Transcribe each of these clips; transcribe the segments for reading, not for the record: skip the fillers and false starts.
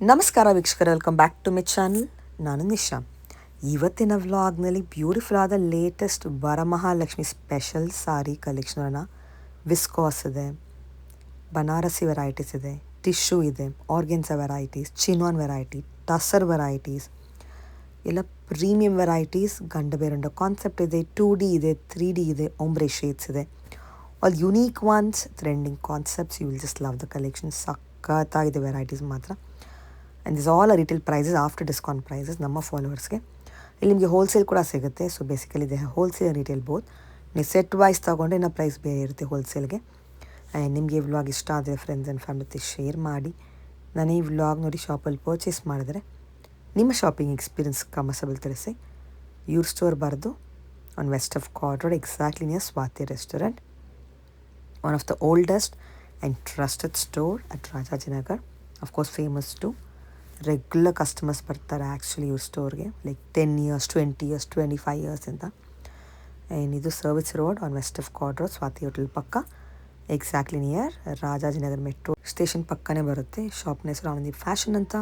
ನಮಸ್ಕಾರ ವೀಕ್ಷಕರೇ, welcome back to my channel. ನಾನು ನಿಶಾ. ಇವತ್ತಿನ ವ್ಲಾಗ್ನಲ್ಲಿ ಬ್ಯೂಟಿಫುಲ್ ಆದ ಲೇಟೆಸ್ಟ್ ವರಮಹಾಲಕ್ಷ್ಮಿ ಸ್ಪೆಷಲ್ ಸಾರಿ ಕಲೆಕ್ಷನನ್ನು ವಿಸ್ಕಾಸ್ ಇದೆ, ಬನಾರಸಿ ವೆರೈಟೀಸ್ ಇದೆ, ಟಿಶ್ಯೂ ಇದೆ, organza varieties, chinon variety, tussar varieties ಎಲ್ಲ premium varieties. Ganda Bherunda concept ಇದೆ, 2D ಇದೆ, 3D ಇದೆ, ಒಂಬ್ರೆ ಶೇಡ್ಸ್ ಇದೆ. All unique ones, trending concepts. You will just love the collection. ಸಖತ್ತಾಗಿದೆ ವೆರೈಟೀಸ್ ಮಾತ್ರ. And this all retail prices after discount prices ನಮ್ಮ ಫಾಲೋವರ್ಸ್ಗೆ. ಇಲ್ಲಿ ನಿಮಗೆ ಹೋಲ್ಸೇಲ್ ಕೂಡ ಸಿಗುತ್ತೆ. ಸೊ ಬೇಸಿಕಲಿ ಇದೆ ಹೋಲ್ಸೇಲ್ ರಿಟೇಲ್ ಬೋತ್. ನೀವು ಸೆಟ್ ವೈಸ್ ತೊಗೊಂಡ್ರೆ ಇನ್ನೂ ಪ್ರೈಸ್ ಬೇರೆ ಇರುತ್ತೆ ಹೋಲ್ಸೇಲ್ಗೆ. ಆ್ಯಂಡ್ ನಿಮಗೆ ಈ ವ್ಲಾಗ್ ಇಷ್ಟ ಆದರೆ ಫ್ರೆಂಡ್ಸ್ ಆ್ಯಂಡ್ ಫ್ಯಾಮಿಲಿ ಜೊತೆ ಶೇರ್ ಮಾಡಿ. ನಾನು ಈ ವ್ಲಾಗ್ ನೋಡಿ ಶಾಪಲ್ಲಿ ಪರ್ಚೇಸ್ ಮಾಡಿದ್ರೆ ನಿಮ್ಮ ಶಾಪಿಂಗ್ ಎಕ್ಸ್ಪೀರಿಯನ್ಸ್ ಕಮರ್ಸಬಲ್ ತಿಳಿಸಿ. ಇವ್ರ ಸ್ಟೋರ್ ಬರೆದು on west of chord road, exactly near Swathi restaurant, one of the oldest and trusted store at Rajajinagar. Of course famous too. Regular customers ಬರ್ತಾರೆ ಆ್ಯಕ್ಚುಲಿ ಇವ್ರ ಸ್ಟೋರ್ಗೆ, ಲೈಕ್ 10 years, 20 years, 25 years ಅಂತ. ಆ್ಯಂಡ್ ಇದು service road on west of chord road, Swathi hotel ಪಕ್ಕ, exactly near Rajajinagar metro station ಪಕ್ಕನೇ ಬರುತ್ತೆ. ಶಾಪ್ನ ಹೆಸರು ಆನಂದಿ ಫ್ಯಾಷನ್ ಅಂತ.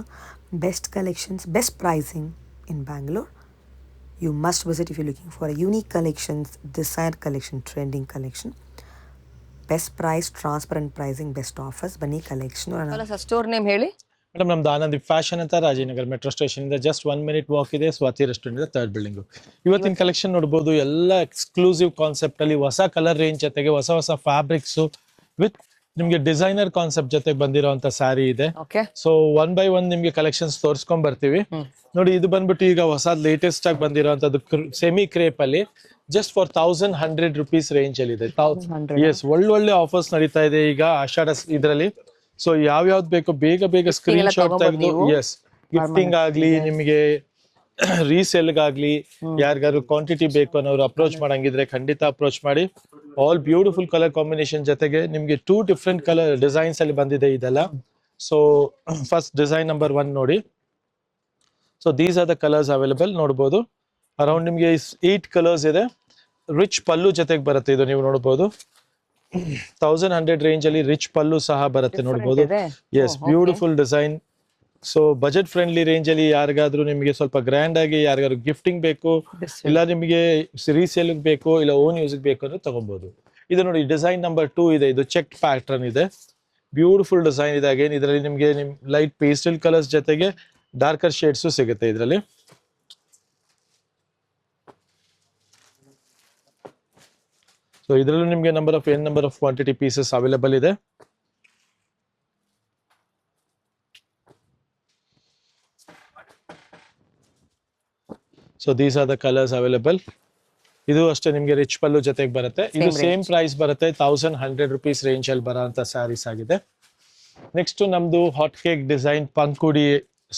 Best collections, best pricing in Bangalore. You must visit if you looking for unique collections, desire collection, trending collection, best price, transparent pricing, best offers. ಬನ್ನಿ collection. Store name ಹೇಳಿ madam. ನಮ್ದು Anandi fashion ಅಂತ, Rajanagar metro station ಇಂದ just 1 minute walk ಇದೆ. Swathi restaurant ಇದೆ, 3rd building. ಇವತ್ತಿನ collection ನೋಡಬಹುದು. ಎಲ್ಲ ಎಕ್ಸ್ಕ್ಲೂಸಿವ್ ಕಾನ್ಸೆಪ್ಟ್ ಅಲ್ಲಿ ಹೊಸ ಕಲರ್ ರೇಂಜ್ ಜೊತೆಗೆ ಹೊಸ ಹೊಸ ಫ್ಯಾಬ್ರಿಕ್ಸ್ ವಿತ್ ನಿಮ್ಗೆ ಡಿಸೈನರ್ ಕಾನ್ಸೆಪ್ಟ್ ಜೊತೆಗೆ ಬಂದಿರೋಂತ ಸ್ಯಾರಿ ಇದೆ. ಸೊ 1 by 1 ನಿಮ್ಗೆ ಕಲೆಕ್ಷನ್ಸ್ ತೋರಿಸ್ಕೊಂಡ್ ಬರ್ತೀವಿ. ನೋಡಿ, ಇದು ಬಂದ್ಬಿಟ್ಟು ಈಗ ಹೊಸ ಲೇಟೆಸ್ಟ್ ಆಗಿ ಬಂದಿರೋಂಥದ್ದು ಸೆಮಿ ಕ್ರೇಪ್ ಅಲ್ಲಿ ಜಸ್ಟ್ ಫಾರ್ 1100 rupees ರೇಂಜ್ ಅಲ್ಲಿ ಇದೆ. ಎಸ್, ಒಳ್ಳೊಳ್ಳೆ ಆಫರ್ಸ್ ನಡೀತಾ ಇದೆ ಈಗ ಆಷಾಢ ಇದರಲ್ಲಿ. ಸೊ ಯಾವ್ಯಾವ್ದು ಬೇಕೋ ಬೇಗ ಬೇಗ ಸ್ಕ್ರೀನ್ ಶಾಟ್ ತೆಗೆದು, ಎಸ್, ಗಿಫ್ಟಿಂಗ್ ಆಗ್ಲಿ, ನಿಮಗೆ ರೀಸೇಲ್ಗಾಗ್ಲಿ, ಯಾರಿಗಾದ್ರು ಕ್ವಾಂಟಿಟಿ ಬೇಕು ಅನ್ನೋರು ಅಪ್ರೋಚ್ ಮಾಡಂಗಿದ್ರೆ ಖಂಡಿತ ಅಪ್ರೋಚ್ ಮಾಡಿ. ಆಲ್ ಬ್ಯೂಟಿಫುಲ್ ಕಲರ್ ಕಾಂಬಿನೇಷನ್ ಜೊತೆಗೆ ನಿಮ್ಗೆ 2 different ಕಲರ್ ಡಿಸೈನ್ಸ್ ಅಲ್ಲಿ ಬಂದಿದೆ ಇದೆಲ್ಲ. ಸೊ ಫಸ್ಟ್ ಡಿಸೈನ್ ನಂಬರ್ 1 ನೋಡಿ. So these are the colours available. ನೋಡ್ಬೋದು, ಅರೌಂಡ್ ನಿಮ್ಗೆ 8 ಕಲರ್ಸ್ ಇದೆ. ರಿಚ್ ಪಲ್ಲು ಜೊತೆಗೆ ಬರುತ್ತೆ. ಇದು ನೀವು ನೋಡಬಹುದು 1100 ರೇಂಜ್ ಅಲ್ಲಿ ರಿಚ್ ಪಲ್ಲು ಸಹ ಬರುತ್ತೆ. ನೋಡಬಹುದು, yes, beautiful design. So budget friendly range ಅಲ್ಲಿ ಯಾರಿಗಾದ್ರೂ ನಿಮಗೆ ಸ್ವಲ್ಪ ಗ್ರ್ಯಾಂಡ್ ಆಗಿ ಯಾರಿಗಾದ್ರು ಗಿಫ್ಟಿಂಗ್ ಬೇಕು, ಇಲ್ಲ ನಿಮಗೆ ರೀಸೇಲ್ ಬೇಕು, ಇಲ್ಲ ಓನ್ ಯೂಸ್ ಬೇಕು ಅಂದ್ರೆ ತಗೊಬಹುದು. ಇದು ನೋಡಿ, ಡಿಸೈನ್ ನಂಬರ್ 2 ಇದೆ. ಇದು ಚೆಕ್ ಪ್ಯಾಟರ್ನ್ ಇದೆ. ಬ್ಯೂಟಿಫುಲ್ ಡಿಸೈನ್ ಇದೆ. ಅಗೇನ್ ಇದರಲ್ಲಿ ನಿಮಗೆ ಲೈಟ್ ಪೇಸ್ಟಲ್ ಕಲರ್ಸ್ ಜೊತೆಗೆ ಡಾರ್ಕರ್ ಶೇಡ್ಸ್ ಸಿಗುತ್ತೆ ಇದರಲ್ಲಿ. ಸೊ ಇದರಲ್ಲೂ ನಿಮಗೆ number of quantity pieces available ಇದೆ. So these are the colours available. ಇದು ಅಷ್ಟೇ ನಿಮ್ಗೆ ರಿಚ್ ಪಲ್ಲು ಜೊತೆಗೆ ಬರುತ್ತೆ. ಇದು ಸೇಮ್ ಪ್ರೈಸ್ ಬರುತ್ತೆ, 1100 rupees ರೇಂಜ್ ಅಲ್ಲಿ ಬರೋಂತ ಸ್ಯಾರೀಸ್ ಆಗಿದೆ. ನೆಕ್ಸ್ಟ್ ನಮ್ದು ಹಾಟ್ ಕೇಕ್ ಡಿಸೈನ್ ಪಂಕುಡಿ,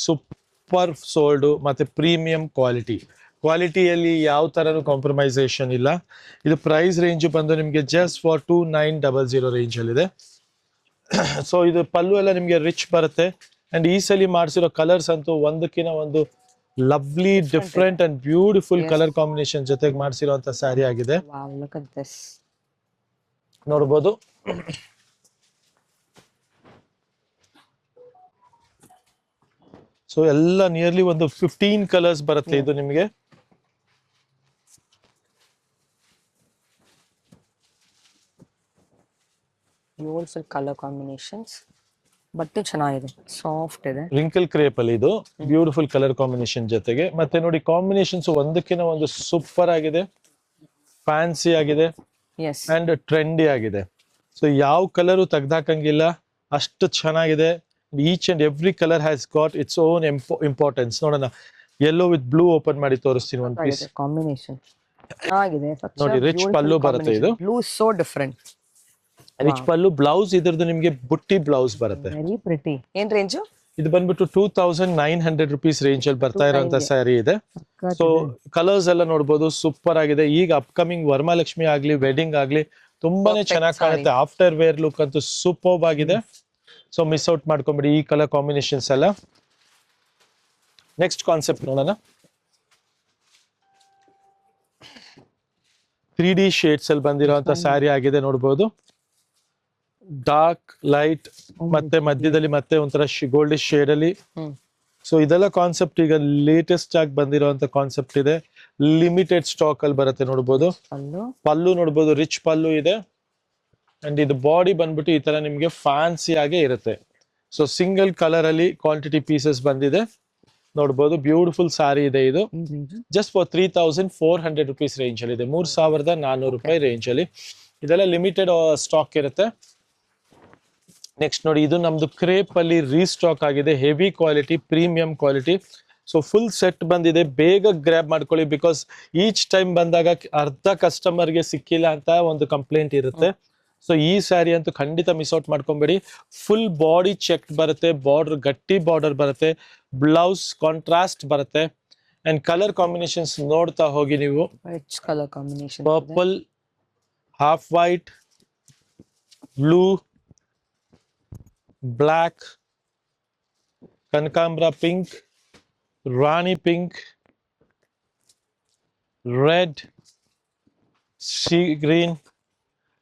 ಸೂಪರ್ ಸೋಲ್ಡ್ ಮತ್ತೆ ಪ್ರೀಮಿಯಂ ಕ್ವಾಲಿಟಿಯಲ್ಲಿ ಯಾವ ತರನು ಕಾಂಪ್ರಮೈಸೇಷನ್ ಇಲ್ಲ. ಇದು ಪ್ರೈಸ್ ರೇಂಜ್ ಬಂದು ನಿಮ್ಗೆ ಜಸ್ಟ್ ಫಾರ್ 2900 ರೇಂಜ್ ಅಲ್ಲಿ ಇದೆ. ಸೊ ಇದು ಪಲ್ಲು ಎಲ್ಲ ನಿಮ್ಗೆ ರಿಚ್ ಬರುತ್ತೆ. ಅಂಡ್ ಈ ಸಲ ಮಾಡಿಸಿರೋ ಕಲರ್ಸ್ ಅಂತೂ ಒಂದಕ್ಕಿಂತ ಒಂದು lovely, different and beautiful colour combination ಜೊತೆಗೆ ಮಾಡಿಸಿರುವಂತ ಸ್ಯಾರಿ ಆಗಿದೆ. ನೋಡ್ಬೋದು, ಸೊ ಎಲ್ಲ ನಿಯರ್ಲಿ ಒಂದು 15 ಕಲರ್ಸ್ ಬರುತ್ತೆ ಇದು ನಿಮಗೆ. Beautiful colour combinations. ಬಟ್ಟೆ ಚೆನ್ನಾಗಿದೆ, ಸಾಫ್ಟ್ ಇದೆ. ರಿಂಕಲ್ ಕ್ರೇಪ್ ಅಲ್ಲಿ ಇದು ಬ್ಯೂಟಿಫುಲ್ ಕಲರ್ ಕಾಂಬಿನೇಷನ್ ಜೊತೆಗೆ. ಮತ್ತೆ ನೋಡಿ, ಕಾಂಬಿನೇಷನ್ಸ್ ಒಂದಕ್ಕಿಂತ ಒಂದು ಸೂಪರ್ ಆಗಿದೆ, ಫ್ಯಾನ್ಸಿ ಆಗಿದೆ ಅಂಡ್ ಟ್ರೆಂಡಿ ಆಗಿದೆ. ಸೊ ಯಾವ ಕಲರು ತೆಗ್ದಾಕಂಗಿಲ್ಲ, ಅಷ್ಟು ಚೆನ್ನಾಗಿದೆ. Each and every colour has got its own importance. ನೋಡೋಣ, ಯೆಲ್ಲೋ ವಿತ್ ಬ್ಲೂ ಓಪನ್ ಮಾಡಿ ತೋರಿಸ್ತೀನಿ ಒಂದು ಪೀಸ್. ಕಾಂಬಿನೇಷನ್ ಚೆನ್ನಾಗಿದೆ. ನೋಡಿ, ರಿಚ್ ಪಲ್ಲು ಬರುತ್ತೆ. ಇದು ಬ್ಲೂ ಸೋ ಡಿಫರೆಂಟ್. ರಿಚ್ ಪಲ್ಲು. ಬ್ಲೌಸ್ ಇದ್ರದ್ದು ನಿಮ್ಗೆ ಬುಟ್ಟಿ ಬ್ಲೌಸ್ ಬರುತ್ತೆ. Very pretty. ಏನ್ ರೇಂಜು? ಇದು ಬಂದ್ಬಿಟ್ಟು 2900 rupees ರೇಂಜ್ ಅಲ್ಲಿ ಬರ್ತಾ ಇರೋಂತ ಸ್ಯಾರಿ ಇದೆ. ಸೊ ಕಲರ್ಸ್ ಎಲ್ಲ ನೋಡ್ಬೋದು, ಸೂಪರ್ ಆಗಿದೆ. ಈಗ ಅಪ್ಕಮಿಂಗ್ ವರಮಹಾಲಕ್ಷ್ಮಿ ಆಗ್ಲಿ, ವೆಡ್ಡಿಂಗ್ ಆಗ್ಲಿ ತುಂಬಾನೇ ಚೆನ್ನಾಗಿ ಕಾಣುತ್ತೆ. ಆಫ್ಟರ್ ವೇರ್ ಲುಕ್ ಅಂತೂ ಸೂಪರ್ಬ್ ಆಗಿದೆ. ಸೊ ಮಿಸ್ ಔಟ್ ಮಾಡ್ಕೊಂಬಿಡಿ ಈ ಕಲರ್ ಕಾಂಬಿನೇಷನ್ಸ್ ಎಲ್ಲ. ನೆಕ್ಸ್ಟ್ ಕಾನ್ಸೆಪ್ಟ್ ನೋಡೋಣ. 3D ಶೇಡ್ಸ್ ಅಲ್ಲಿ ಬಂದಿರೋಂತ ಸ್ಯಾರಿ ಆಗಿದೆ. ನೋಡ್ಬೋದು, ಡಾರ್ಕ್ ಲೈಟ್ ಮತ್ತೆ ಮಧ್ಯದಲ್ಲಿ ಮತ್ತೆ ಒಂಥರ ಗೋಲ್ಡಿಶ್ ಶೇಡ್ ಅಲ್ಲಿ. ಹ್ಮ್ ಸೊ ಇದೆಲ್ಲ ಕಾನ್ಸೆಪ್ಟ್ ಈಗ ಲೇಟೆಸ್ಟ್ ಆಗಿ ಬಂದಿರುವಂತ ಕಾನ್ಸೆಪ್ಟ್ ಇದೆ. ಲಿಮಿಟೆಡ್ ಸ್ಟಾಕ್ ಅಲ್ಲಿ ಬರುತ್ತೆ ನೋಡ್ಬೋದು. ಅಲ್ಲೂ ಪಲ್ಲು ನೋಡ್ಬೋದು, ರಿಚ್ ಪಲ್ಲು ಇದೆ. ಅಂಡ್ ಇದು ಬಾಡಿ ಬಂದ್ಬಿಟ್ಟು ಈ ತರ ನಿಮ್ಗೆ ಫ್ಯಾನ್ಸಿ ಆಗೇ ಇರುತ್ತೆ. ಸೊ ಸಿಂಗಲ್ ಕಲರ್ ಅಲ್ಲಿ ಕ್ವಾಂಟಿಟಿ ಪೀಸಸ್ ಬಂದಿದೆ ನೋಡ್ಬೋದು. ಬ್ಯೂಟಿಫುಲ್ ಸಾರಿ ಇದೆ ಇದು. ಜಸ್ಟ್ ಫಾರ್ 3400 ರುಪೀಸ್ ರೇಂಜ್ ಅಲ್ಲಿ ಇದೆ. 3400 ರೂಪಾಯಿ ರೇಂಜ್ ಅಲ್ಲಿ ಇದೆಲ್ಲ ಲಿಮಿಟೆಡ್ ಸ್ಟಾಕ್ ಇರುತ್ತೆ. ನೆಕ್ಸ್ಟ್ ನೋಡಿ, ಇದು ನಮ್ದು ಕ್ರೇಪ್ ಅಲ್ಲಿ ರೀಸ್ಟಾಕ್ ಆಗಿದೆ. Heavy quality, premium quality. So full set ಬಂದಿದೆ. ಬೇಗ ಗ್ರ್ಯಾಬ್ ಮಾಡ್ಕೊಳ್ಳಿ, ಬಿಕಾಸ್ ಈಚ್ ಟೈಮ್ ಬಂದಾಗ ಅರ್ಧ ಕಸ್ಟಮರ್ಗೆ ಸಿಕ್ಕಿಲ್ಲ ಅಂತ ಒಂದು ಕಂಪ್ಲೇಂಟ್ ಇರುತ್ತೆ. ಸೊ ಈ ಸ್ಯಾರಿ ಅಂತೂ ಖಂಡಿತ ಮಿಸ್ ಔಟ್ ಮಾಡ್ಕೊಂಬೇಡಿ. ಫುಲ್ ಬಾಡಿ ಚೆಕ್ ಬರುತ್ತೆ, ಬಾರ್ಡರ್ ಗಟ್ಟಿ ಬಾರ್ಡರ್ ಬರುತ್ತೆ, ಬ್ಲೌಸ್ ಕಾಂಟ್ರಾಸ್ಟ್ ಬರುತ್ತೆ. ಅಂಡ್ ಕಲರ್ ಕಾಂಬಿನೇಷನ್ಸ್ ನೋಡ್ತಾ ಹೋಗಿ ನೀವು. Rich colour combination. Purple, half white, blue, black, ಕನಕಾಂಬ್ರ ಪಿಂಕ್, ರಾಣಿ pink, red, sea green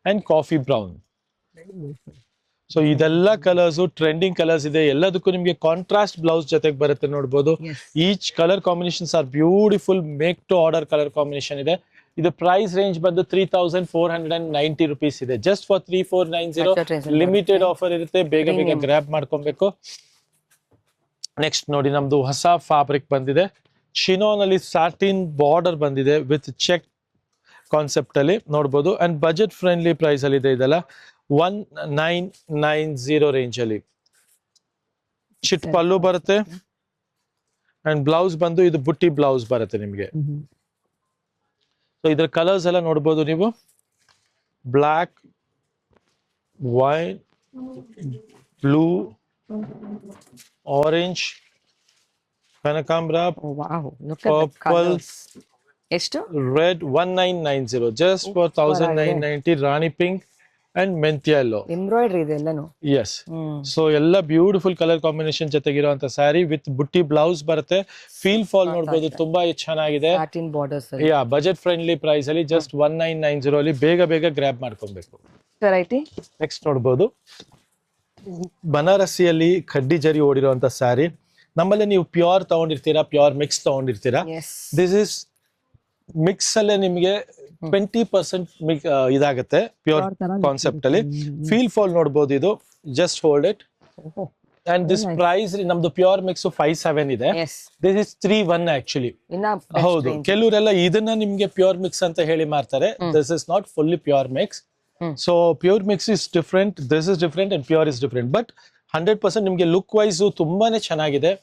and coffee brown. So ಇದೆಲ್ಲ ಕಲರ್ಸ್ ಟ್ರೆಂಡಿಂಗ್ ಕಲರ್ಸ್ ಇದೆ. ಎಲ್ಲದಕ್ಕೂ ನಿಮಗೆ ಕಾಂಟ್ರಾಸ್ಟ್ ಬ್ಲೌಸ್ ಜೊತೆಗೆ ಬರುತ್ತೆ ನೋಡ್ಬೋದು. Each colour combinations are beautiful, make to order colour combination ಇದೆ. ಇದು ಪ್ರೈಸ್ ರೇಂಜ್ ಬಂದು 3490 ರುಪೀಸ್ ಇದೆ. ಜಸ್ಟ್ ಫಾರ್ 3490 ಲಿಮಿಟೆಡ್ ಆಫರ್ ಇರುತ್ತೆ. ಬೇಗ ಬೇಗ ಗ್ರ್ಯಾಬ್ ಮಾಡ್ಕೊಬೇಕು. ನೆಕ್ಸ್ಟ್ ನೋಡಿ, ನಮ್ದು ಹೊಸ ಫ್ಯಾಬ್ರಿಕ್ ಬಂದಿದೆ. ಚಿನೋನ್ ಅಲ್ಲಿ ಸ್ಯಾಟಿನ್ ಬಾರ್ಡರ್ ಬಂದಿದೆ ವಿತ್ ಚೆಕ್ ಕಾನ್ಸೆಪ್ಟ್ ಅಲ್ಲಿ ನೋಡ್ಬೋದು. ಅಂಡ್ ಬಜೆಟ್ ಫ್ರೆಂಡ್ಲಿ ಪ್ರೈಸ್ ಅಲ್ಲಿ ಇದೆ. ಇದೆಲ್ಲ 1990 ರೇಂಜ್ ಅಲ್ಲಿ. ಚಿಟ್ ಪಲ್ಲು ಬರುತ್ತೆ ಅಂಡ್ ಬ್ಲೌಸ್ ಬಂದು ಇದು ಬುಟ್ಟಿ ಬ್ಲೌಸ್ ಬರುತ್ತೆ ನಿಮ್ಗೆ. ಸೊ ಇದ್ರ ಕಲರ್ಸ್ ಎಲ್ಲ ನೋಡ್ಬೋದು ನೀವು. ಬ್ಲ್ಯಾಕ್, ವೈಟ್, ಬ್ಲೂ, ಆರೆಂಜ್, ಕನಕಾಂಬ್ರ, ಪರ್ಪಲ್, ಎಷ್ಟು? ರೆಡ್. 1990 just for 1990. ರಾಣಿ ಪಿಂಕ್ ಅಂಡ್ ಮೆಂತ್ಯ ಎಲ್ಲೋ ಎಂಬ್ರಾಯ್ಡ್ರಿ ಇದೆ ಎಲ್ಲಾನು. ಎಸ್. ಸೊ ಎಲ್ಲ ಬ್ಯೂಟಿಫುಲ್ ಕಲರ್ ಕಾಂಬಿನೇಷನ್ ಜೊತೆಗಿರುವಂತ ಸ್ಯಾರಿ ವಿತ್ ಬುಟ್ಟಿ ಬ್ಲೌಸ್ ಬರುತ್ತೆ. ಫೀಲ್ ಫಾಲ್ ನೋಡ್ಬೋದು, ತುಂಬಾ ಚೆನ್ನಾಗಿದೆ. Satin borders. Yeah, budget friendly price ಅಲ್ಲಿ ಜಸ್ಟ್ 1990 ಅಲ್ಲಿ ಬೇಗ ಬೇಗ ಗ್ರ್ಯಾಬ್ ಮಾಡ್ಕೊಬೇಕು. ವೆರೈಟಿ ನೆಕ್ಸ್ಟ್ ನೋಡ್ಬೋದು, ಬನಾರಸಿಯಲ್ಲಿ ಕಡ್ಡಿ ಜರಿ ಓಡಿರುವಂತ ಸ್ಯಾರಿ. ನಮ್ಮಲ್ಲಿ ನೀವು ಪ್ಯೂರ್ ತಗೊಂಡಿರ್ತೀರಾ, ಪ್ಯೂರ್ ಮಿಕ್ಸ್ ತಗೊಂಡಿರ್ತೀರಾ. ದಿಸ್ ಇಸ್ ಮಿಕ್ಸ್ ಅಲ್ಲೇ ನಿಮಗೆ 20% ಇದಾಗುತ್ತೆ ಪ್ಯೂರ್ ಕಾನ್ಸೆಪ್ಟ್ ಅಲ್ಲಿ. ಫೀಲ್ ಫಾಲ್ ನೋಡ್ಬೋದು ಇದು. Just hold it. And this price ನಮ್ದು ಪ್ಯೂರ್ ಮಿಕ್ಸ್ 57 ಇದೆ. This is 31 actually. ಹೌದು, ಕೆಲವರೆಲ್ಲ ಇದನ್ನ ನಿಮ್ಗೆ ಪ್ಯೂರ್ ಮಿಕ್ಸ್ ಅಂತ ಹೇಳಿ ಮಾರ್ತಾರೆ. This is not fully pure mix. So pure mix is different, this is different and pure is different. But 100% ನಿಮ್ಗೆ ಲುಕ್ ವೈಸ್ ತುಂಬಾನೇ ಚೆನ್ನಾಗಿದೆ,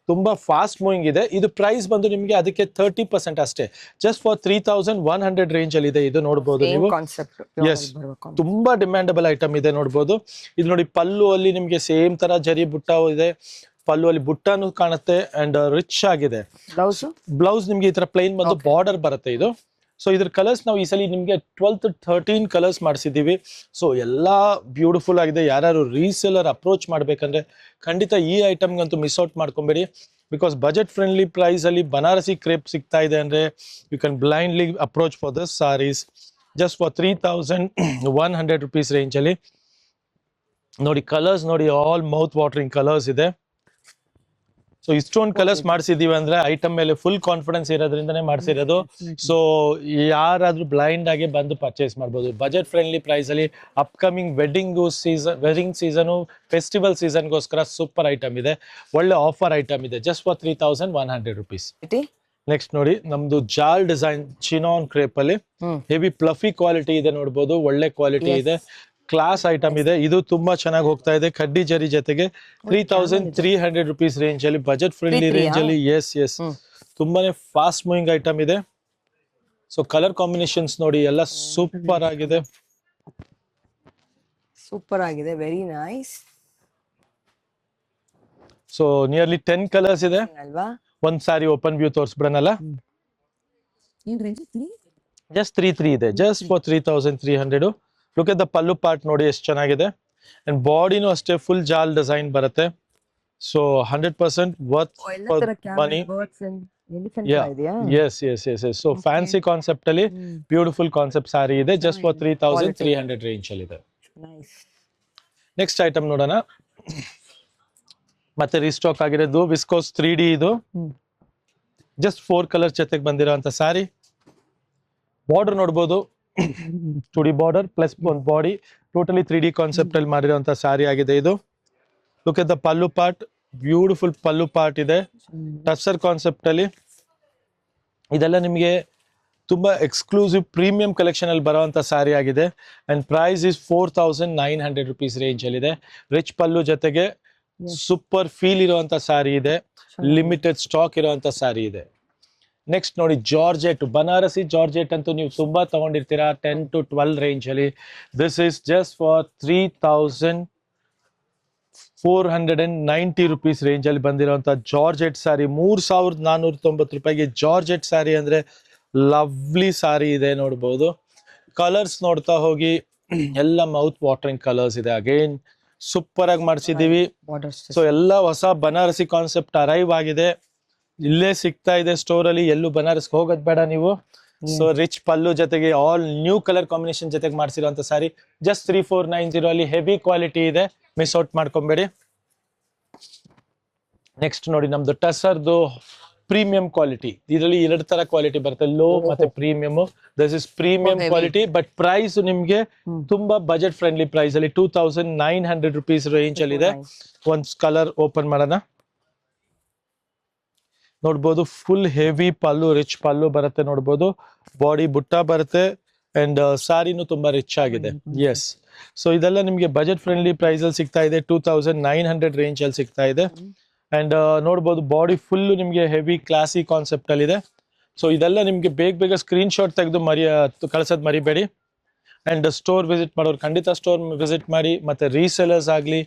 ತುಂಬಾ ಫಾಸ್ಟ್ ಮೂವಿಂಗ್ ಇದೆ. ಇದು ಪ್ರೈಸ್ ಬಂದು ನಿಮ್ಗೆ ಅದಕ್ಕೆ 30% ಅಷ್ಟೇ. ಜಸ್ಟ್ ಫಾರ್ 3100 ರೇಂಜ್ ಅಲ್ಲಿ ಇದೆ. ಇದು ನೋಡಬಹುದು ನೀವು. ಎಸ್, ತುಂಬಾ ಡಿಮ್ಯಾಂಡಬಲ್ ಐಟಮ್ ಇದೆ ನೋಡಬಹುದು. ಇದು ನೋಡಿ, ಪಲ್ಲು ಅಲ್ಲಿ ನಿಮ್ಗೆ ಸೇಮ್ ತರ ಜರಿ ಬುಟ್ಟ ಇದೆ. ಪಲ್ಲು ಅಲ್ಲಿ ಬುಟ್ಟನು ಕಾಣುತ್ತೆ ಅಂಡ್ ರಿಚ್ ಆಗಿದೆ. ಬ್ಲೌಸ್ ನಿಮ್ಗೆ ಈ ತರ ಪ್ಲೈನ್ ಬಂದು ಬಾರ್ಡರ್ ಬರುತ್ತೆ ಇದು. ಸೊ ಇದ್ರ ಕಲರ್ಸ್ ನಾವು ಈ ಸಲ ನಿಮ್ಗೆ 13 ಕಲರ್ಸ್ ಮಾಡಿಸಿದೀವಿ. ಸೊ ಎಲ್ಲಾ ಬ್ಯೂಟಿಫುಲ್ ಆಗಿದೆ. ಯಾರು ರೀಸೇಲರ್ ಅಪ್ರೋಚ್ ಮಾಡ್ಬೇಕಂದ್ರೆ ಖಂಡಿತ ಈ ಐಟಮ್ಗಂತೂ ಮಿಸ್ ಔಟ್ ಮಾಡ್ಕೊಂಬೇಡಿ. ಬಿಕಾಸ್ ಬಜೆಟ್ ಫ್ರೆಂಡ್ಲಿ ಪ್ರೈಸ್ ಅಲ್ಲಿ ಬನಾರಸಿ ಕ್ರೇಪ್ ಸಿಗ್ತಾ ಇದೆ ಅಂದ್ರೆ you can blindly approach for this sarees just for 3100 rupees range ಅಲ್ಲಿ. ನೋಡಿ ಕಲರ್ಸ್ ನೋಡಿ, ಆಲ್ ಮೌತ್ ವಾಟರಿಂಗ್ ಕಲರ್ಸ್ ಇದೆ. ಸೊ ಇಷ್ಟೊಂದು ಕಲರ್ಸ್ ಮಾಡಿಸಿದೀವಿ ಅಂದ್ರೆ ಐಟಮ್ ಮೇಲೆ ಫುಲ್ ಕಾನ್ಫಿಡೆನ್ಸ್ ಇರೋದ್ರಿಂದನೇ ಮಾಡಿಸಿರೋದು. ಸೊ ಯಾರಾದ್ರೂ ಬ್ಲೈಂಡ್ ಆಗಿ ಬಂದು ಪರ್ಚೇಸ್ ಮಾಡ್ಬೋದು. ಬಜೆಟ್ ಫ್ರೆಂಡ್ಲಿ ಪ್ರೈಸ್ ಅಲ್ಲಿ ಅಪ್ಕಮಿಂಗ್ ವೆಡ್ಡಿಂಗ್ ಸೀಸನ್, ಫೆಸ್ಟಿವಲ್ ಸೀಸನ್ಗೋಸ್ಕರ ಸೂಪರ್ ಐಟಮ್ ಇದೆ. ಒಳ್ಳೆ ಆಫರ್ ಐಟಮ್ ಇದೆ. Just for 3100 rupees. ನೆಕ್ಸ್ಟ್ ನೋಡಿ, ನಮ್ದು ಜಾಲ್ ಡಿಸೈನ್ ಚಿನಾನ್ ಕ್ರೇಪ್ ಅಲ್ಲಿ ಹೆವಿ ಪ್ಲಫಿ ಕ್ವಾಲಿಟಿ ಇದೆ ನೋಡ್ಬೋದು. ಒಳ್ಳೆ ಕ್ವಾಲಿಟಿ ಇದೆ, ಕ್ಲಾಸ್ ಐಟಮ್ ಇದೆ. ಇದು ತುಂಬಾ ಚೆನ್ನಾಗಿ ಹೋಗ್ತಾ ಇದೆ ಕಡ್ಡಿ ಜರಿ ಜೊತೆಗೆ. 3300 ರುಪೀಸ್ ರೇಂಜ್ ಅಲ್ಲಿ, ಬಜೆಟ್ ಫ್ರೆಂಡ್ಲಿ ರೇಂಜ್ ಅಲ್ಲಿ. ಎಸ್, ತುಂಬಾನೇ ಫಾಸ್ಟ್ ಮೂವಿಂಗ್ ಐಟಮ್ ಇದೆ. ಸೊ ಕಲರ್ ಕಾಂಬಿನೇಷನ್ಸ್ ನೋಡಿ, ಎಲ್ಲ ಸೂಪರ್ ಆಗಿದೆ. Very nice. So nearly 10 colours ಇದೆ. ಒಂದ್ ಸಾರಿ ಓಪನ್ ವ್ಯೂ ತೋರಿಸ್ಬಿಡೋಣಲ್ಲ. ಜಸ್ಟ್ 33 ಇದೆ. Just for 3300. Look at the pallu part ನೋಡಿ ಎಷ್ಟು ಚೆನ್ನಾಗಿದೆ. ಅಂಡ್ ಬಾಡಿನೂ ಅಷ್ಟೇ ಫುಲ್ ಜಾಲ್ ಡಿಸೈನ್ ಬರುತ್ತೆ. So 100% worth for money. Yes. So fancy concept ಅಲ್ಲಿ ಬ್ಯೂಟಿಫುಲ್ ಕಾನ್ಸೆಪ್ಟ್ ಸಾರಿ ಇದೆ. ಜಸ್ಟ್ ಫಾರ್ 3300 ರೇಂಜ್ ಅಲ್ಲಿ ಇದೆ. ನೆಕ್ಸ್ಟ್ ಐಟಮ್ ನೋಡೋಣ. ಮತ್ತೆ ರೀಸ್ಟಾಕ್ ಆಗಿರೋದು ವಿಸ್ಕೋಸ್ 3D ಇದು ಜಸ್ಟ್ 4 ಕಲರ್ ಜೊತೆಗೆ ಬಂದಿರೋಂಥ ಸ್ಯಾರಿ. ಬಾರ್ಡರ್ ನೋಡ್ಬೋದು, 2D ಬಾರ್ಡರ್ ಪ್ಲಸ್ ಒಂದು ಬಾಡಿ, ಟೋಟಲಿ 3D ಕಾನ್ಸೆಪ್ಟ್ ಅಲ್ಲಿ ಮಾಡಿರೋಂಥ ಸ್ಯಾರಿ ಆಗಿದೆ ಇದು. Look at the pallu part, beautiful pallu part ಇದೆ ಟಸ್ಸರ್ ಕಾನ್ಸೆಪ್ಟ್ ಅಲ್ಲಿ. ಇದೆಲ್ಲ ನಿಮಗೆ ತುಂಬಾ ಎಕ್ಸ್ಕ್ಲೂಸಿವ್ ಪ್ರೀಮಿಯಂ ಕಲೆಕ್ಷನ್ ಅಲ್ಲಿ ಬರುವಂತ ಸ್ಯಾರಿ ಆಗಿದೆ. And price is 4900 rupees range ಅಲ್ಲಿ ಇದೆ. ರಿಚ್ ಪಲ್ಲು ಜೊತೆಗೆ ಸೂಪರ್ ಫೀಲ್ ಇರುವಂತ ಸ್ಯಾರಿ ಇದೆ, ಲಿಮಿಟೆಡ್ ಸ್ಟಾಕ್ ಇರುವಂತ ಸ್ಯಾರಿ ಇದೆ. ನೆಕ್ಸ್ಟ್ ನೋಡಿ ಜಾರ್ಜೆಟ್, ಬನಾರಸಿ ಜಾರ್ಜೆಟ್ ಅಂತೂ ನೀವು ತುಂಬಾ ತಗೊಂಡಿರ್ತೀರಾ 10 to 12 ರೇಂಜ್ ಅಲ್ಲಿ. This is just for 3490 rupees range ಅಲ್ಲಿ ಬಂದಿರುವಂತ ಜಾರ್ಜೆಟ್ ಸ್ಯಾರಿ. 3490 ರೂಪಾಯಿಗೆ ಜಾರ್ಜೆಟ್ ಸ್ಯಾರಿ ಅಂದ್ರೆ ಲವ್ಲಿ ಸ್ಯಾರಿ ಇದೆ ನೋಡ್ಬೋದು. ಕಲರ್ಸ್ ನೋಡ್ತಾ ಹೋಗಿ ಎಲ್ಲ ಮೌತ್ ವಾಟರಿಂಗ್ ಕಲರ್ಸ್ ಇದೆ. ಅಗೇನ್ ಸೂಪರ್ ಆಗಿ ಮಾಡಿಸಿದೀವಿ. ಸೊ ಎಲ್ಲ ಹೊಸ ಬನಾರಸಿ ಕಾನ್ಸೆಪ್ಟ್ ಅರೈವ್ ಆಗಿದೆ, ಇಲ್ಲೇ ಸಿಗ್ತಾ ಇದೆ ಸ್ಟೋರ್ ಅಲ್ಲಿ, ಎಲ್ಲೂ ಬನಾರಸ್ಗೆ ಹೋಗೋದ್ ಬೇಡ ನೀವು. ಸೊ ರಿಚ್ ಪಲ್ಲು ಜೊತೆಗೆ ಆಲ್ ನ್ಯೂ ಕಲರ್ ಕಾಂಬಿನೇಷನ್ ಜೊತೆಗೆ ಮಾಡಿಸಿರುವಂತ ಸ್ಯಾರಿ ಜಸ್ಟ್ 3490 ಅಲ್ಲಿ ಹೆವಿ ಕ್ವಾಲಿಟಿ ಇದೆ, ಮಿಸ್ ಔಟ್ ಮಾಡ್ಕೊಂಬೇಡಿ. ನೆಕ್ಸ್ಟ್ ನೋಡಿ ನಮ್ದು ಟಸರ್ದು ಪ್ರೀಮಿಯಂ ಕ್ವಾಲಿಟಿ. ಇದರಲ್ಲಿ 2 ತರ ಕ್ವಾಲಿಟಿ ಬರುತ್ತೆ, ಲೋ ಮತ್ತೆ premium. This is premium quality, but price ನಿಮ್ಗೆ ತುಂಬಾ ಬಜೆಟ್ ಫ್ರೆಂಡ್ಲಿ ಪ್ರೈಸ್ ಅಲ್ಲಿ 2900 ರುಪೀಸ್ ರೇಂಜ್ ಅಲ್ಲಿ ಇದೆ. ಒಂದ್ ಕಲರ್ ಓಪನ್ ಮಾಡೋಣ, ನೋಡ್ಬೋದು ಫುಲ್ ಹೆವಿ ಪಲ್ಲು, ರಿಚ್ ಪಲ್ಲು ಬರುತ್ತೆ ನೋಡ್ಬೋದು, ಬಾಡಿ ಬುಟ್ಟ ಬರುತ್ತೆ ಅಂಡ್ ಸ್ಯಾರಿನೂ ತುಂಬಾ ರಿಚ್ ಆಗಿದೆ. ಎಸ್, ಸೊ ಇದೆಲ್ಲ ನಿಮ್ಗೆ ಬಜೆಟ್ ಫ್ರೆಂಡ್ಲಿ ಪ್ರೈಸ್ ಅಲ್ಲಿ ಸಿಗ್ತಾ ಇದೆ, 2900 ರೇಂಜ್ ಅಲ್ಲಿ ಸಿಗ್ತಾ ಇದೆ. ಅಂಡ್ ನೋಡ್ಬೋದು ಬಾಡಿ ಫುಲ್ ನಿಮ್ಗೆ ಹೆವಿ ಕ್ಲಾಸಿ ಕಾನ್ಸೆಪ್ಟ್ ಅಲ್ಲಿ ಇದೆ. ಸೊ ಇದೆಲ್ಲ ನಿಮ್ಗೆ ಬೇಗ ಸ್ಕ್ರೀನ್ ಶಾಟ್ ತೆಗೆದು ಕಳ್ಸೋದ್ ಮರಿಬೇಡಿ. ಅಂಡ್ ಸ್ಟೋರ್ ವಿಸಿಟ್ ಮಾಡೋರು ಖಂಡಿತ ಸ್ಟೋರ್ ವಿಸಿಟ್ ಮಾಡಿ. ಮತ್ತೆ ರೀಸೆಲರ್ಸ್ ಆಗ್ಲಿ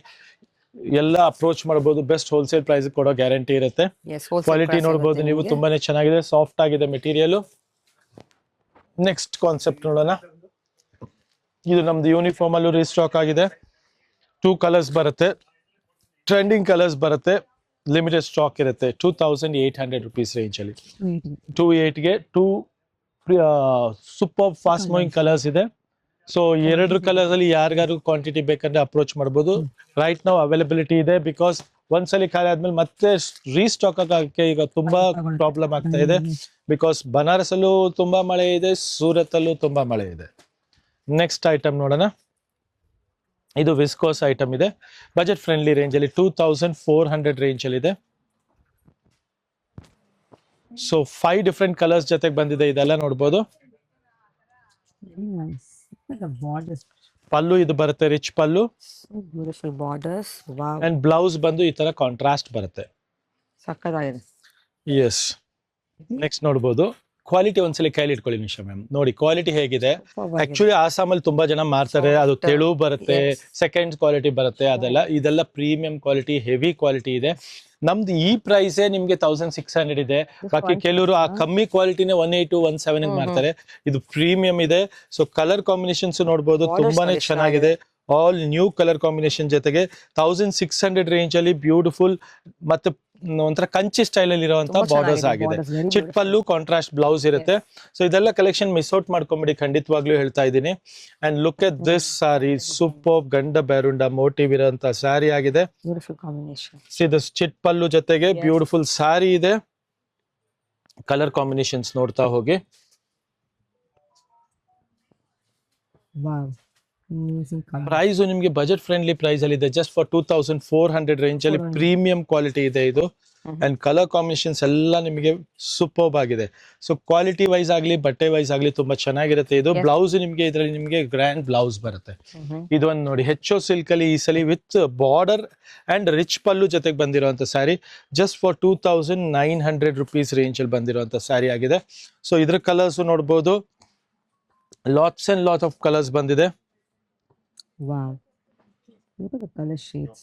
ಎಲ್ಲ ಅಪ್ರೋಚ್ ಮಾಡಬಹುದು, ಬೆಸ್ಟ್ ಹೋಲ್ಸೇಲ್ ಪ್ರೈಸ್ ಕೊಡೋ ಗ್ಯಾರಂಟಿ ಇರುತ್ತೆ. ಕ್ವಾಲಿಟಿ ನೋಡ್ಬೋದು ನೀವು, ತುಂಬಾನೇ ಚೆನ್ನಾಗಿದೆ, ಸಾಫ್ಟ್ ಆಗಿದೆ ಮೆಟೀರಿಯಲ್. ನೆಕ್ಸ್ಟ್ ಕಾನ್ಸೆಪ್ಟ್ ನೋಡೋಣ. ಇದು ನಮ್ದು ಯೂನಿಫಾರ್ಮ್ ಅಲ್ಲೂ ರೀಸ್ಟಾಕ್ ಆಗಿದೆ. 2 ಕಲರ್ಸ್ ಬರುತ್ತೆ, ಟ್ರೆಂಡಿಂಗ್ ಕಲರ್ಸ್ ಬರುತ್ತೆ, ಲಿಮಿಟೆಡ್ ಸ್ಟಾಕ್ ಇರುತ್ತೆ. 2800 ರುಪೀಸ್ ರೇಂಜ್ ಅಲ್ಲಿ 28ಗೆ 2 ಸೂಪರ್ ಫಾಸ್ಟ್ ಮೂವಿಂಗ್ ಕಲರ್ಸ್ ಇದೆ. ಸೊ 2 ಕಲರ್ಸ್ ಅಲ್ಲಿ ಯಾರಿಗಾರು ಕ್ವಾಂಟಿಟಿ ಬೇಕಂದ್ರೆ ಅಪ್ರೋಚ್ ಮಾಡಬಹುದು. ರೈಟ್ ನಾವು ಅವೈಲಬಿಲಿಟಿ ಇದೆ, ಬಿಕಾಸ್ ಒಂದ್ಸಲಿ ಖಾಲಿ ಆದ್ಮೇಲೆ ಮತ್ತೆ ರೀಸ್ಟಾಕ್ ಆಗಕ್ಕೆ ಈಗ ತುಂಬಾ ಪ್ರಾಬ್ಲಮ್ ಆಗ್ತಾ ಇದೆ. ಬಿಕಾಸ್ ಬನಾರಸ್ ಅಲ್ಲೂ ತುಂಬಾ ಮಳೆ ಇದೆ, ಸೂರತ್ ಅಲ್ಲೂ ತುಂಬಾ ಮಳೆ ಇದೆ. ನೆಕ್ಸ್ಟ್ ಐಟಮ್ ನೋಡೋಣ. ಇದು ವಿಸ್ಕೋಸ್ ಐಟಮ್ ಇದೆ, ಬಜೆಟ್ ಫ್ರೆಂಡ್ಲಿ ರೇಂಜ್ ಅಲ್ಲಿ 2400 ರೇಂಜ್ ಅಲ್ಲಿ ಇದೆ. ಸೊ 5 ಡಿಫ್ರೆಂಟ್ ಕಲರ್ಸ್ ಜೊತೆಗೆ ಬಂದಿದೆ, ಇದೆಲ್ಲ ನೋಡ್ಬೋದು. ಪಲ್ಲು ಇದು ಬರುತ್ತೆ, rich pallu. Beautiful borders, wow, and blouse ಬಂದು ಈ ತರ ಕಾಂಟ್ರಾಸ್ಟ್ ಬರುತ್ತೆ. ಸಕ್ಕತ್ತಾಗಿದೆ. ಎಸ್, ನೆಕ್ಸ್ಟ್ ನೋಡ್ಬೋದು. ಕ್ವಾಲಿಟಿ ಒಂದ್ಸಲಿ ಕೈಲಿ ಇಟ್ಕೊಳ್ಳಿ ನಿಮಿಷ ಮ್ಯಾಮ್, ನೋಡಿ ಕ್ವಾಲಿಟಿ ಹೇಗಿದೆ. ಆಕ್ಚುಲಿ ಆಸಾಮಲ್ಲಿ ತುಂಬಾ ಜನ ಮಾರ್ತಾರೆ, ಅದು ತೆಳು ಬರುತ್ತೆ, ಸೆಕೆಂಡ್ ಕ್ವಾಲಿಟಿ ಬರುತ್ತೆ, ಇದೆಲ್ಲ ಪ್ರೀಮಿಯಂ ಕ್ವಾಲಿಟಿ, ಹೆವಿ ಕ್ವಾಲಿಟಿ ಇದೆ. ನಮ್ದು ಈ ಪ್ರೈಸ್ ನಿಮ್ಗೆ 1600 ಇದೆ. ಬಾಕಿ ಕೆಲವರು ಆ ಕಮ್ಮಿ ಕ್ವಾಲಿಟಿನೇ 180, 170 ಮಾಡ್ತಾರೆ. ಇದು ಪ್ರೀಮಿಯಂ ಇದೆ. ಸೊ ಕಲರ್ ಕಾಂಬಿನೇಷನ್ಸ್ ನೋಡ್ಬೋದು, ತುಂಬಾನೇ ಚೆನ್ನಾಗಿದೆ. ಆಲ್ ನ್ಯೂ ಕಲರ್ ಕಾಂಬಿನೇಷನ್ ಜೊತೆಗೆ 1600 ರೇಂಜ್ ಅಲ್ಲಿ ಬ್ಯೂಟಿಫುಲ್ ಮತ್ತೆ ಒಂಥರ ಕಂಚಿ ಸ್ಟೈಲ್ ಅಲ್ಲಿ ಇರುವಂತಹ ಬಾರ್ಡರ್ಸ್ ಆಗಿದೆ. ಚಿಟ್ ಪಲ್ಲು, ಕಾಂಟ್ರಾಸ್ಟ್ ಬ್ಲೌಸ್ ಇರುತ್ತೆ. ಸೊ ಇದೆಲ್ಲ ಕಲೆಕ್ಷನ್ ಮಿಸ್ ಔಟ್ ಮಾಡ್ಕೊಂಬಿಡಿ, ಖಂಡಿತವಾಗ್ಲೂ ಹೇಳ್ತಾ ಇದ್ದೀನಿ. And look at this sorry, super ಗಂಡ ಬೇರುಂಡ ಮೋಟಿವ್ ಇರುವಂತ ಸ್ಯಾರಿ ಆಗಿದೆ. ಇದು ಚಿಟ್ ಪಲ್ಲು ಜೊತೆಗೆ ಬ್ಯೂಟಿಫುಲ್ ಸ್ಯಾರಿ ಇದೆ. ಕಲರ್ ಕಾಂಬಿನೇಷನ್ಸ್ ನೋಡ್ತಾ ಹೋಗಿ. ಪ್ರೈಸ್ ನಿಮ್ಗೆ ಬಜೆಟ್ ಫ್ರೆಂಡ್ಲಿ ಪ್ರೈಸ್ ಅಲ್ಲಿ ಇದೆ, ಜಸ್ಟ್ ಫಾರ್ 2400 ರೇಂಜ್ ಅಲ್ಲಿ ಪ್ರೀಮಿಯಂ ಕ್ವಾಲಿಟಿ ಇದೆ ಇದು. ಅಂಡ್ ಕಲರ್ ಕಾಂಬಿನೇಷನ್ಸ್ ಎಲ್ಲ ನಿಮಗೆ ಸೂಪರ್ಬ್ ಆಗಿದೆ. ಸೊ ಕ್ವಾಲಿಟಿ ವೈಸ್ ಆಗ್ಲಿ, ಬಟ್ಟೆ ವೈಸ್ ಆಗ್ಲಿ ತುಂಬಾ ಚೆನ್ನಾಗಿರುತ್ತೆ. ಇದು ಬ್ಲೌಸ್ ನಿಮ್ಗೆ ಇದರಲ್ಲಿ ನಿಮ್ಗೆ ಗ್ರ್ಯಾಂಡ್ ಬ್ಲೌಸ್ ಬರುತ್ತೆ. ಇದೊಂದು ನೋಡಿ, ಹೆಚ್ಚೋ ಸಿಲ್ಕ್ ಅಲ್ಲಿ ಈ ಸಲ with border and rich pallu ಜೊತೆಗೆ ಬಂದಿರುವಂತ saree, just for 2900 rupees range ಅಲ್ಲಿ ಬಂದಿರುವಂತ ಸ್ಯಾರಿ ಆಗಿದೆ. ಸೊ ಇದ್ರ ಕಲರ್ಸ್ ನೋಡ್ಬೋದು, lots and lot of colours ಬಂದಿದೆ. Wow. Look at the color shades.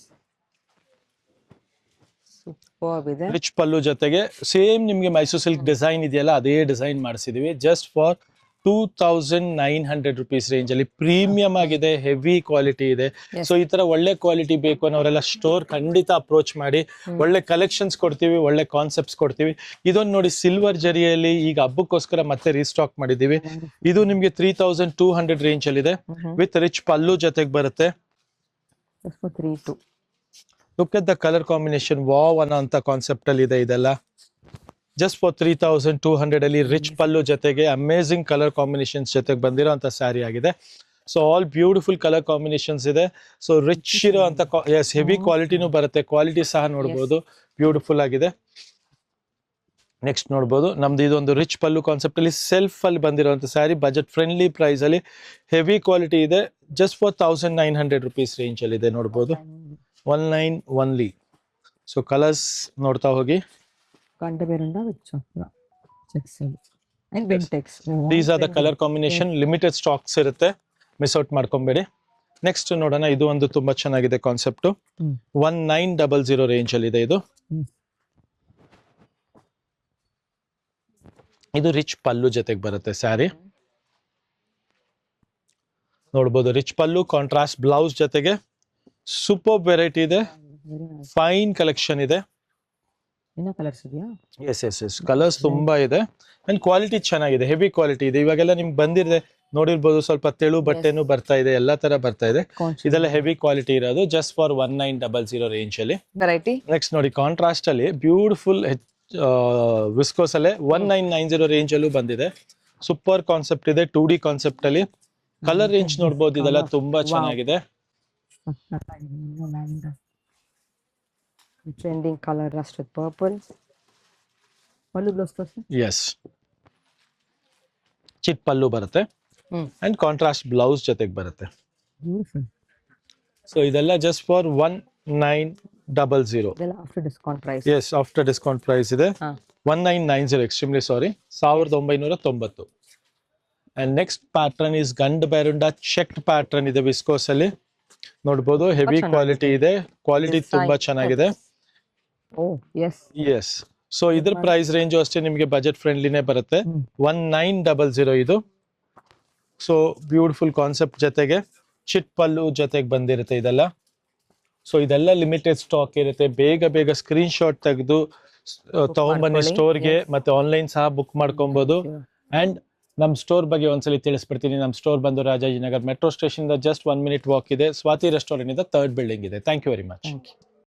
Superb ಇದೆ. ರಿಚ್ ಪಲ್ಲು ಜೊತೆಗೆ ಸೇಮ್ ನಿಮ್ಗೆ ಮೈಸೂರ್ ಸಿಲ್ಕ್ ಡಿಸೈನ್ ಇದೆಯಲ್ಲ, ಅದೇ ಡಿಸೈನ್ ಮಾಡಿಸಿದೀವಿ. ಜಸ್ಟ್ ಫಾರ್ 2900 ರುಪೀಸ್ ರೇಂಜ್ ಅಲ್ಲಿ ಪ್ರೀಮಿಯಂ ಆಗಿದೆ, ಹೆವಿ ಕ್ವಾಲಿಟಿ ಇದೆ. ಸೊ ಈ ತರ ಒಳ್ಳೆ ಕ್ವಾಲಿಟಿ ಬೇಕು ಅನ್ನೋರೆಲ್ಲ ಸ್ಟೋರ್ ಖಂಡಿತ ಅಪ್ರೋಚ್ ಮಾಡಿ. ಒಳ್ಳೆ ಕಲೆಕ್ಷನ್ಸ್ ಕೊಡ್ತೀವಿ, ಒಳ್ಳೆ ಕಾನ್ಸೆಪ್ಟ್ಸ್ ಕೊಡ್ತೀವಿ. ಇದೊಂದು ನೋಡಿ, ಸಿಲ್ವರ್ ಜರಿಯಲ್ಲಿ ಈಗ ಹಬ್ಬಕ್ಕೋಸ್ಕರ ಮತ್ತೆ ರೀಸ್ಟಾಕ್ ಮಾಡಿದೀವಿ. ಇದು ನಿಮ್ಗೆ 3200 ರೇಂಜ್ ಅಲ್ಲಿ ಇದೆ, ವಿತ್ ರಿಚ್ ಪಲ್ಲು ಜೊತೆಗೆ ಬರುತ್ತೆ. Just for 3-2. Look at the colour combination wow ಅನ್ನೋ ಅಂತ ಕಾನ್ಸೆಪ್ಟ್ ಅಲ್ಲಿ ಇದೆ ಇದೆಲ್ಲ. ಜಸ್ಟ್ ಫಾರ್ 3200 ಅಲ್ಲಿ ರಿಚ್ ಪಲ್ಲು ಜೊತೆಗೆ ಅಮೇಸಿಂಗ್ ಕಲರ್ ಕಾಂಬಿನೇಷನ್ಸ್ ಜೊತೆಗೆ ಬಂದಿರೋ ಅಂತ ಸ್ಯಾರಿ ಆಗಿದೆ. So all beautiful colour combinations ಇದೆ. ಸೊ ರಿಚ್ ಇರೋ ಅಂತ ಎಸ್ ಹೆವಿ ಕ್ವಾಲಿಟಿನೂ ಬರುತ್ತೆ. ಕ್ವಾಲಿಟಿ ಸಹ ನೋಡ್ಬೋದು, ಬ್ಯೂಟಿಫುಲ್ ಆಗಿದೆ. ನೆಕ್ಸ್ಟ್ ನೋಡ್ಬೋದು ನಮ್ದು ಇದೊಂದು ರಿಚ್ ಪಲ್ಲು ಕಾನ್ಸೆಪ್ಟ್ ಅಲ್ಲಿ ಸೆಲ್ಫ್ ಅಲ್ಲಿ ಬಂದಿರುವಂತ ಸ್ಯಾರಿ, ಬಜೆಟ್ ಫ್ರೆಂಡ್ಲಿ ಪ್ರೈಸ್ ಅಲ್ಲಿ ಹೆವಿ ಕ್ವಾಲಿಟಿ ಇದೆ. ಜಸ್ಟ್ ಫಾರ್ 1900 ರುಪೀಸ್ ರೇಂಜ್ ಅಲ್ಲಿ ಇದೆ ನೋಡ್ಬೋದು. 19 only. ಸೊ ಕಲರ್ಸ್ ನೋಡ್ತಾ ಹೋಗಿ. Kanta Berunda with chakra. Checks and Ventex. These are the colour combination. Limited stocks ಇರುತ್ತೆ, ಮಿಸ್ ಔಟ್ ಮಾಡ್ಕೊಂಬೇಡಿ. ನೆಕ್ಸ್ಟ್ ನೋಡೋಣ, ಇದು ಒಂದು ತುಂಬಾ ಚೆನ್ನಾಗಿದೆ ಕಾನ್ಸೆಪ್ಟ್. 1900 ರೇಂಜ್ ಅಲ್ಲಿ ಇದೆ ಇದು. ಇದು ರಿಚ್ ಪಲ್ಲು ಜೊತೆಗೆ ಬರುತ್ತೆ ಸ್ಯಾರಿ ನೋಡ್ಬೋದು. ರಿಚ್ ಪಲ್ಲು, ಕಾಂಟ್ರಾಸ್ಟ್ ಬ್ಲೌಸ್ ಜೊತೆಗೆ ಸೂಪರ್ ವೆರೈಟಿ ಇದೆ, ಫೈನ್ ಕಲೆಕ್ಷನ್ ಇದೆ. ಇನ್ನ ಕಲರ್ಸ್ ಇದೆಯಾ? ಎಸ್ ಕಲರ್ಸ್ ತುಂಬಾ ಇದೆ ಅಂಡ್ ಕ್ವಾಲಿಟಿ ಚೆನ್ನಾಗಿದೆ, ಹೆವಿ ಕ್ವಾಲಿಟಿ ಇದೆ. ಇವಾಗೆಲ್ಲ ನಿಮ್ಗೆ ಬಂದಿದೆ ನೋಡಿರ್ಬೋದು, ಸ್ವಲ್ಪ ತೆಳು ಬಟ್ಟೆನೂ ಬರ್ತಾ ಇದೆ, ಎಲ್ಲಾ ತರ ಬರ್ತಾ ಇದೆ. ಇದೆಲ್ಲ ಹೆವಿ ಕ್ವಾಲಿಟಿ ಇರೋದು ಜಸ್ಟ್ ಫಾರ್ 1900 ರೇಂಜ್ ಅಲ್ಲಿ. ವೆರೈಟಿ ನೆಕ್ಸ್ಟ್ ನೋಡಿ, ಕಾಂಟ್ರಾಸ್ಟ್ ಅಲ್ಲಿ ಬ್ಯೂಟಿಫುಲ್ ವಿಸ್ಕೋಸ್ ಅಲ್ಲೇ 1990 ರೇಂಜ್ ಅಲ್ಲೂ ಬಂದಿದೆ. ಸೂಪರ್ ಕಾನ್ಸೆಪ್ಟ್ ಇದೆ, 2D ಕಾನ್ಸೆಪ್ಟ್ ಅಲ್ಲಿ. ಕಲರ್ ರೇಂಜ್ ನೋಡ್ಬೋದು, ಇದೆಲ್ಲ ತುಂಬಾ ಚೆನ್ನಾಗಿದೆ. Trending colour rust with purple. Pallu blouse ತೋರಿಸಿ. ಎಸ್, ಚಿಟ್ ಪಲ್ಲು ಬರುತ್ತೆ ಅಂಡ್ ಕಾಂಟ್ರಾಸ್ಟ್ ಬ್ಲೌಸ್ ಜೊತೆಗೆ ಬರುತ್ತೆ. ಬ್ಯೂಟಿಫುಲ್. ಸೊ ಇದೆಲ್ಲ ಜಸ್ಟ್ ಫಾರ್ 1900. ಇದೆಲ್ಲ after discount price. Yes, after discount price ಇದೆ. 1990, extremely sari, 1990. And next pattern is Ganda Bherunda checked pattern ಇದೆ ವಿಸ್ಕೋಸ್ ಅಲ್ಲಿ ನೋಡ್ಬೋದು. ಹೆವಿ ಕ್ವಾಲಿಟಿ ಇದೆ, ಕ್ವಾಲಿಟಿ ತುಂಬಾ ಚೆನ್ನಾಗಿದೆ. ಎಸ್, ಸೊ ಇದ್ರ ಪ್ರೈಸ್ ರೇಂಜು ಅಷ್ಟೇ ನಿಮಗೆ ಬಜೆಟ್ ಫ್ರೆಂಡ್ಲಿನೇ ಬರುತ್ತೆ. 1900 ಇದು. ಸೊ ಬ್ಯೂಟಿಫುಲ್ ಕಾನ್ಸೆಪ್ಟ್ ಜೊತೆಗೆ ಚಿಟ್ ಪಲ್ಲು ಜೊತೆಗೆ ಬಂದಿರುತ್ತೆ ಇದೆಲ್ಲ. ಸೊ ಇದೆಲ್ಲ ಲಿಮಿಟೆಡ್ ಸ್ಟಾಕ್ ಇರುತ್ತೆ. ಬೇಗ ಸ್ಕ್ರೀನ್ ಶಾಟ್ ತೆಗೆದು ತಗೊಂಬನ್ನಿ ಸ್ಟೋರ್ಗೆ, ಮತ್ತೆ ಆನ್ಲೈನ್ ಸಹ ಬುಕ್ ಮಾಡ್ಕೊಬಹುದು. ಅಂಡ್ ನಮ್ ಸ್ಟೋರ್ ಬಗ್ಗೆ ಒಂದ್ಸಲಿ ತಿಳಿಸ್ಬಿಡ್ತೀನಿ. ನಮ್ ಸ್ಟೋರ್ ಬಂದು Rajajinagar metro station just 1 minute walk ಇದೆ. ಸ್ವಾತಿ ರೆಸ್ಟೋರೆಂಟ್ ಇಂದ 3rd ಬಿಲ್ಡಿಂಗ್ ಇದೆ. Thank you very much.